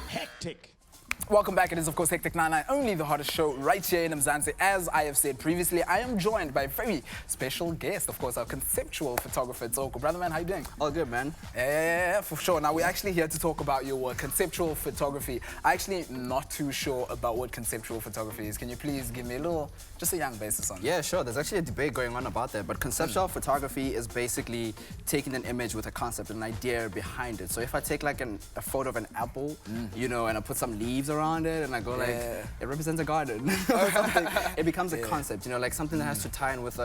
Hectic. Welcome back. It is, of course, Hectic 99, only the hottest show right here in Mzansi. As I have said previously, I am joined by a very special guest, of course, our conceptual photographer, Tsoku. Brother, man, how you doing? All good, man. Yeah, for sure. Now, we're actually here to talk about your work, conceptual photography. I'm actually not too sure about what conceptual photography is. Can you please give me just a young basis on that? Yeah, sure. There's actually a debate going on about that, but conceptual photography is basically taking an image with a concept, an idea behind it. So if I take like a photo of an apple, you know, and I put some leaves around it, and I go like, it represents a garden, or something, it becomes a concept, you know, like something that has to tie in with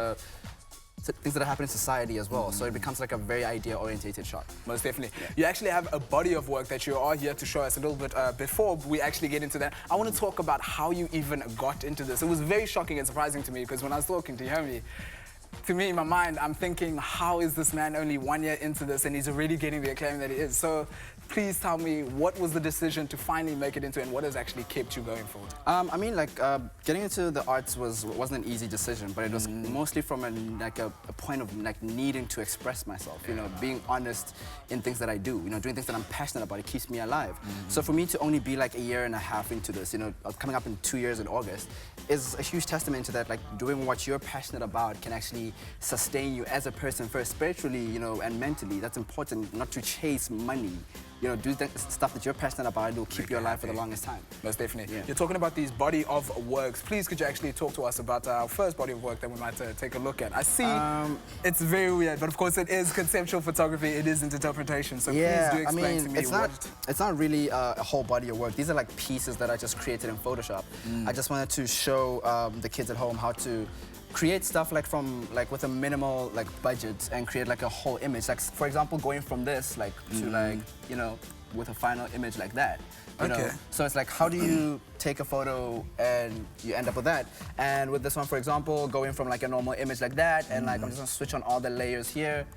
things that happen in society as well. So it becomes like a very idea-orientated shot. Most definitely. Yeah. You actually have a body of work that you are here to show us a little bit. Before we actually get into that, I want to talk about how you even got into this. It was very shocking and surprising to me because when I was talking to you, homie, to me, in my mind, I'm thinking, how is this man only 1 year into this and he's already getting the acclaim that he is? So please tell me, what was the decision to finally make it into and what has actually kept you going forward? I mean, like, getting into the arts wasn't an easy decision, but it was mostly from a point of like needing to express myself, you know, being honest in things that I do, you know, doing things that I'm passionate about. It keeps me alive. So for me to only be like a year and a half into this, you know, coming up in 2 years in August, is a huge testament to that, like doing what you're passionate about can actually sustain you as a person first, spiritually, you know, and mentally. That's important, not to chase money. You know, do the stuff that you're passionate about, it will keep you alive for the longest time. Most definitely. Yeah. You're talking about these body of works. Please, could you actually talk to us about our first body of work that we might take a look at? I see it's very weird, but of course it is conceptual photography, it is interpretation. So please do explain to me it's not really a whole body of work. These are like pieces that I just created in Photoshop. I just wanted to show the kids at home how to create stuff like with a minimal like budget and create like a whole image. Like for example, going from this like to like, you know, with a final image like that. You know? So it's like, how do you take a photo and you end up with that? And with this one, for example, going from like a normal image like that and like I'm just gonna switch on all the layers here.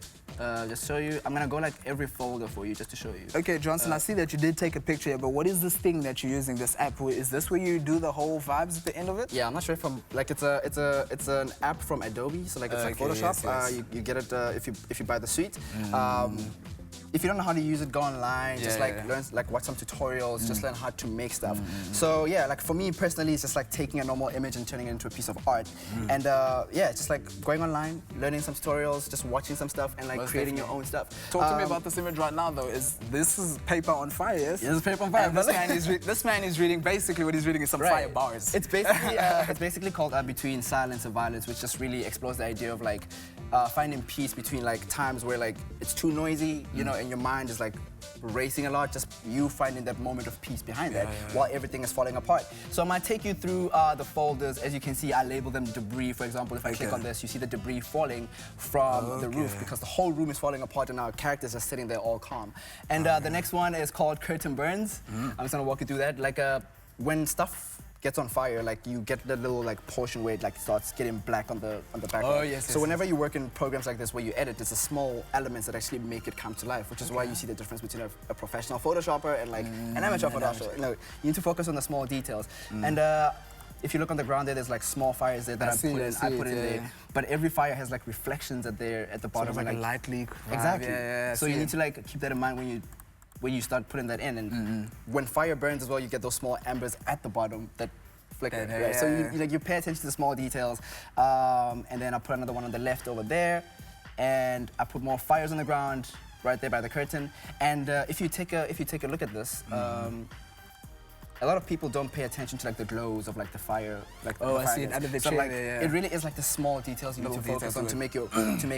Just show you. I'm gonna go like every folder for you just to show you. Okay, Johnson, I see that you did take a picture here, but what is this thing that you're using, this app? Is this where you do the whole vibes at the end of it? Yeah, I'm not sure if I'm like it's an app from Adobe, so like it's like Photoshop. Yes. You get it if you buy the suite. If you don't know how to use it, go online, just like learn, like watch some tutorials, just learn how to make stuff. So yeah, like for me personally, it's just like taking a normal image and turning it into a piece of art. And yeah, just like going online, learning some tutorials, just watching some stuff and like creating your own stuff. Talk to me about this image right now though. This is paper on fire, yes? Yeah, it's paper on fire. This man is reading, basically what he's reading is some fire bars. It's basically called Between Silence and Violence, which just really explores the idea of like finding peace between like times where like it's too noisy, you know, and your mind is like racing a lot, just you finding that moment of peace behind that while everything is falling apart. So I might take you through the folders. As you can see, I label them debris. For example, if I click on this, you see the debris falling from the roof because the whole room is falling apart and our characters are sitting there all calm. And the next one is called Curtain Burns. I'm just gonna walk you through that. Like when stuff gets on fire, like you get the little like portion where it like starts getting black on the background. So whenever you work in programs like this where you edit, it's the small elements that actually make it come to life, which is why you see the difference between a professional Photoshopper and like an amateur Photoshopper. You know, you need to focus on the small details. And if you look on the ground there's like small fires there that I put in there. But every fire has like reflections at the bottom. So like a light leak. Exactly. So you need to like keep that in mind when you start putting that in, and when fire burns as well, you get those small embers at the bottom that flicker. So you pay attention to the small details, and then I put another one on the left over there, and I put more fires on the ground right there by the curtain. And if you take a look at this. A lot of people don't pay attention to like the glows of like the fire, like I see it under the chair. Like, it really is like the small details you need to focus on to make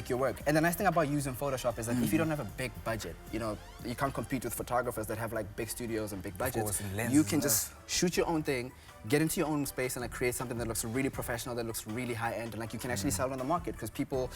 your work. And the nice thing about using Photoshop is that if you don't have a big budget, you know, you can't compete with photographers that have like big studios and big budgets. You can just shoot your own thing, get into your own space and like create something that looks really professional, that looks really high end, and like you can actually sell it on the market because people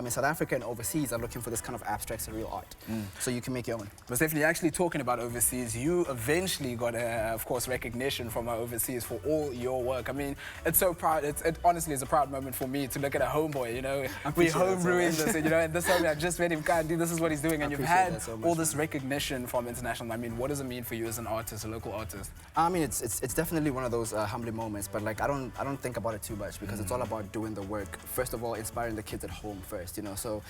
in South Africa and overseas are looking for this kind of abstract surreal art. So you can make your own. But definitely, actually talking about overseas, you eventually got, of course, recognition from our overseas for all your work. I mean, it's so proud. It honestly is a proud moment for me to look at a homeboy. You know, we homebrewing this, and, you know, and this homie, I just met him. God, dude, this is what he's doing, and you've had all this recognition from international. I mean, what does it mean for you as an artist, a local artist? I mean, it's definitely one of those humbling moments, but like I don't think about it too much because it's all about doing the work. First of all, inspiring the kids at home first, you know. So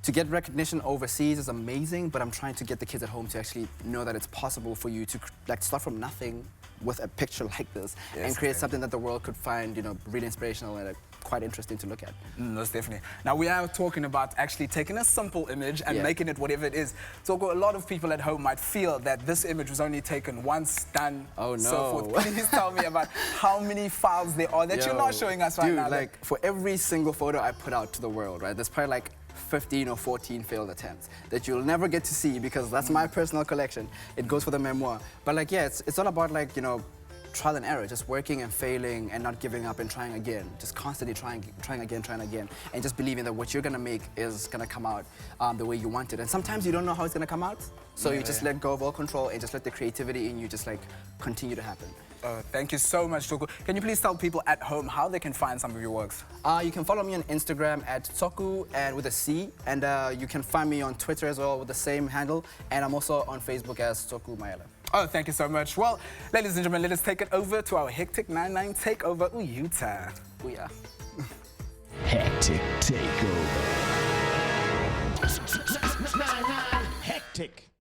to get recognition overseas is amazing, but I'm trying to get the kids at home to actually know that it's possible for you to like start from nothing with a picture like this and create something that the world could find, you know, really inspirational and quite interesting to look at. Most definitely. Now we are talking about actually taking a simple image and making it whatever it is. So a lot of people at home might feel that this image was only taken once, done, oh, no. so forth. Please tell me about how many files there are that you're not showing us right now. Like for every single photo I put out to the world, right, there's probably like 15 or 14 failed attempts that you'll never get to see because that's my personal collection. It goes for the memoir. But like, yeah, it's all about like, you know, trial and error, just working and failing and not giving up and trying again, just constantly trying again, and just believing that what you're gonna make is gonna come out the way you want it. And sometimes you don't know how it's gonna come out, so you just let go of all control and just let the creativity in you just like continue to happen. Thank you so much, Tsoku. Can you please tell people at home how they can find some of your works? You can follow me on Instagram at Tsoku and with a C, and you can find me on Twitter as well with the same handle, and I'm also on Facebook as Tsoku Maela. Oh, thank you so much. Well, ladies and gentlemen, let us take it over to our Hectic 99 takeover. Utah. Oh yeah. Hectic takeover. 99 Hectic.